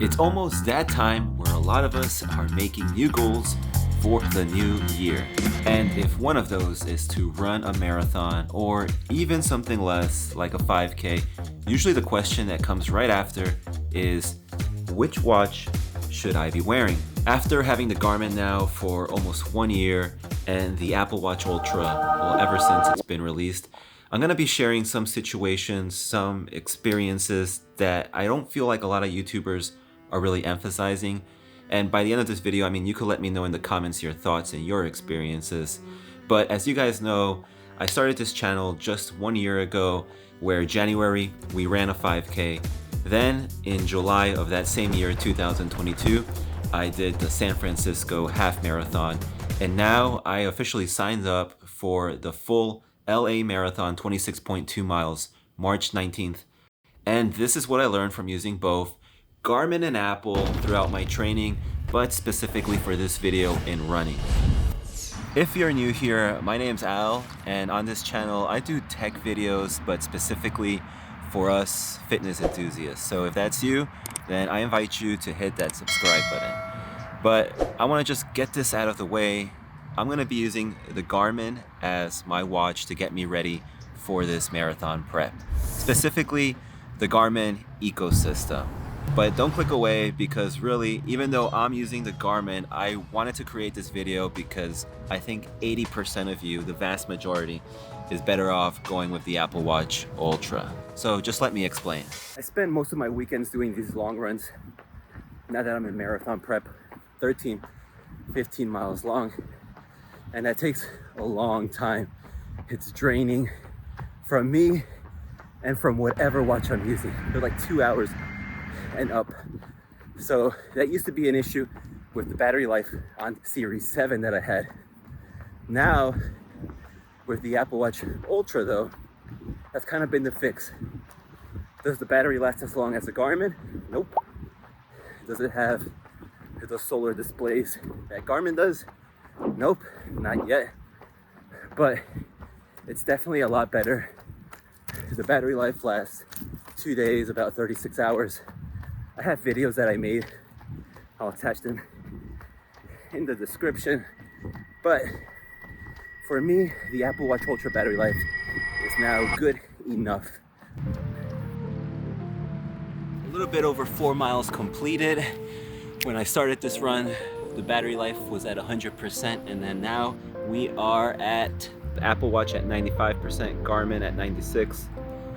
It's almost that time where a lot of us are making new goals for the new year. And if one of those is to run a marathon or even something less like a 5K, usually the question that comes right after is, which watch should I be wearing? After having the Garmin now for almost 1 year and the Apple Watch Ultra, well, ever since it's been released, I'm gonna be sharing some situations, some experiences that I don't feel like a lot of YouTubers are really emphasizing. And by the end of this video, you could let me know in the comments your thoughts and your experiences. But as you guys know, I started this channel just 1 year ago, where January we ran a 5K. Then in July of that same year, 2022, I did the San Francisco half marathon. And now I officially signed up for the full LA Marathon 26.2 miles, March 19th. And this is what I learned from using both Garmin and Apple throughout my training, but specifically for this video in running. If you're new here, my name's Al, and on this channel I do tech videos, but specifically for us fitness enthusiasts. So if that's you, then I invite you to hit that subscribe button. But I want to just get this out of the way. I'm going to be using the Garmin as my watch to get me ready for this marathon prep. Specifically, the Garmin ecosystem. But don't click away, because really, even though I'm using the Garmin, I wanted to create this video because I think 80% of you, the vast majority, is better off going with the Apple Watch Ultra. So just let me explain. I spend most of my weekends doing these long runs. Now that I'm in marathon prep, 13, 15 miles long. And that takes a long time. It's draining from me and from whatever watch I'm using. They're like 2 hours and up. So that used to be an issue with the battery life on Series 7 that I had. Now, with the Apple Watch Ultra though, that's kind of been the fix. Does the battery last as long as the Garmin? Nope. Does it have the solar displays that Garmin does? Nope, not yet. But it's definitely a lot better. The battery life lasts 2 days, about 36 hours. I have videos that I made. I'll attach them in the description. But for me, the Apple Watch Ultra battery life is now good enough. A little bit over 4 miles completed. When I started this run, the battery life was at 100%, and then now we are at the Apple Watch at 95%, Garmin at 96%.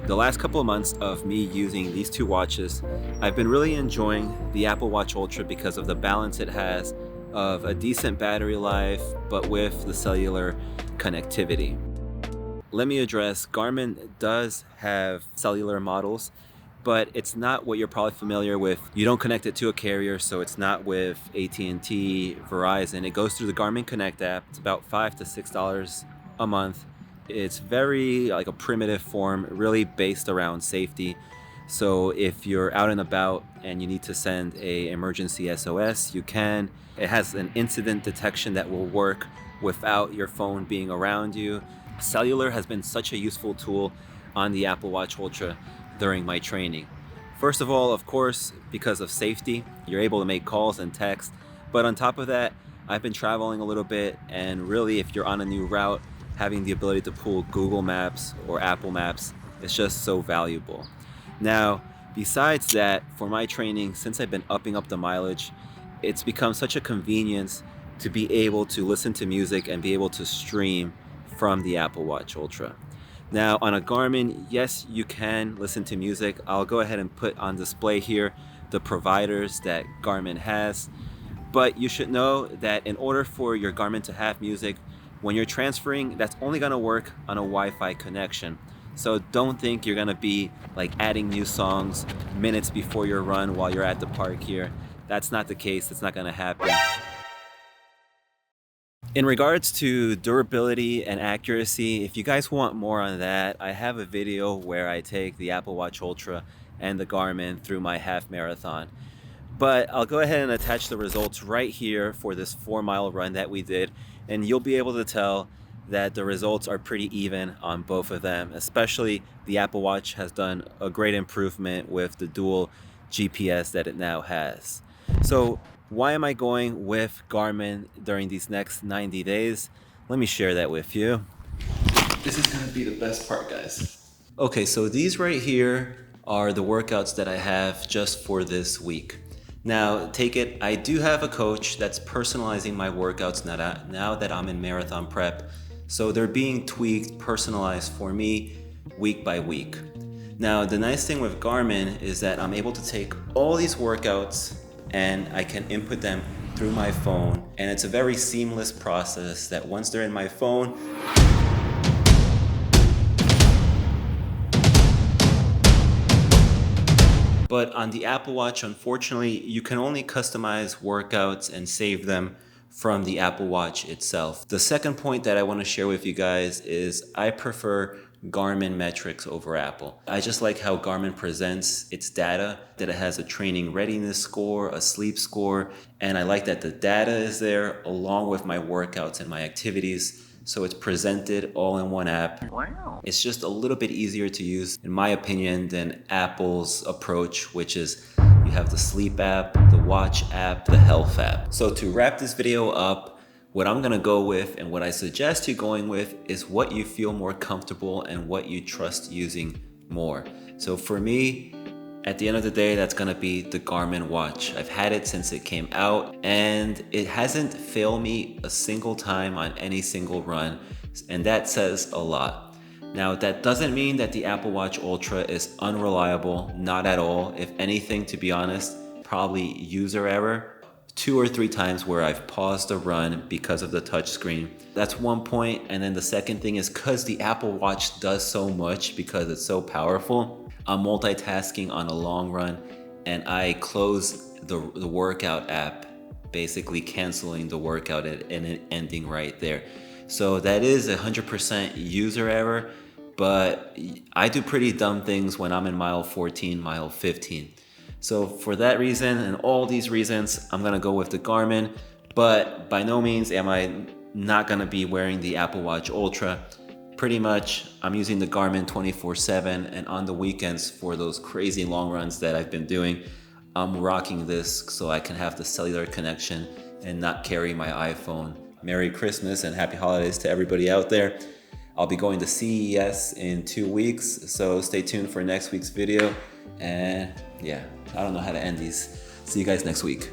The last couple of months of me using these two watches, I've been really enjoying the Apple Watch Ultra because of the balance it has of a decent battery life, but with the cellular connectivity. Let me address, Garmin does have cellular models, but it's not what you're probably familiar with. You don't connect it to a carrier, so it's not with AT&T, Verizon. It goes through the Garmin Connect app. It's about $5 to $6 a month. It's very like a primitive form, really based around safety. So if you're out and about and you need to send a emergency SOS, you can. It has an incident detection that will work without your phone being around you. Cellular has been such a useful tool on the Apple Watch Ultra during my training. First of all, of course, because of safety, you're able to make calls and text. But on top of that, I've been traveling a little bit, and really if you're on a new route, having the ability to pull Google Maps or Apple Maps is just so valuable. Now, besides that, for my training, since I've been upping up the mileage, it's become such a convenience to be able to listen to music and be able to stream from the Apple Watch Ultra. Now, on a Garmin, yes, you can listen to music. I'll go ahead and put on display here the providers that Garmin has. But you should know that in order for your Garmin to have music, when you're transferring, that's only gonna work on a Wi-Fi connection. So don't think you're gonna be like adding new songs minutes before your run while you're at the park here. That's not the case, it's not gonna happen. In regards to durability and accuracy, if you guys want more on that, I have a video where I take the Apple Watch Ultra and the Garmin through my half marathon. But I'll go ahead and attach the results right here for this 4-mile run that we did, and you'll be able to tell that the results are pretty even on both of them. Especially the Apple Watch has done a great improvement with the dual GPS that it now has. So why am I going with Garmin during these next 90 days? Let me share that with you. This is gonna be the best part, guys. Okay, so these right here are the workouts that I have just for this week. Now, take it, I do have a coach that's personalizing my workouts now that I'm in marathon prep. So they're being tweaked, personalized for me week by week. Now, the nice thing with Garmin is that I'm able to take all these workouts and I can input them through my phone. And it's a very seamless process that once they're in my phone, but on the Apple Watch, unfortunately, you can only customize workouts and save them from the Apple Watch itself. The second point that I want to share with you guys is I prefer Garmin metrics over Apple. I just like how Garmin presents its data, that it has a training readiness score, a sleep score, and I like that the data is there along with my workouts and my activities. So it's presented all in one app. Wow. It's just a little bit easier to use, in my opinion, than Apple's approach, which is you have the sleep app, the watch app, the health app. So to wrap this video up, what I'm gonna go with and what I suggest you going with is what you feel more comfortable and what you trust using more. So for me, at the end of the day, that's gonna be the Garmin watch. I've had it since it came out and it hasn't failed me a single time on any single run, and that says a lot. Now, that doesn't mean that the Apple Watch Ultra is unreliable, not at all. If anything, to be honest, probably user error. 2 or 3 times where I've paused a run because of the touchscreen. That's one point, and then the second thing is because the Apple Watch does so much, because it's so powerful, I'm multitasking on a long run and I close the workout app, basically canceling the workout and it ending right there. So that is 100% user error, but I do pretty dumb things when I'm in mile 14, mile 15. So for that reason and all these reasons, I'm gonna go with the Garmin, but by no means am I not gonna be wearing the Apple Watch Ultra. Pretty much, I'm using the Garmin 24/7, and on the weekends for those crazy long runs that I've been doing, I'm rocking this so I can have the cellular connection and not carry my iPhone. Merry Christmas and happy holidays to everybody out there. I'll be going to CES in 2 weeks, so stay tuned for next week's video. And yeah, I don't know how to end these. See you guys next week.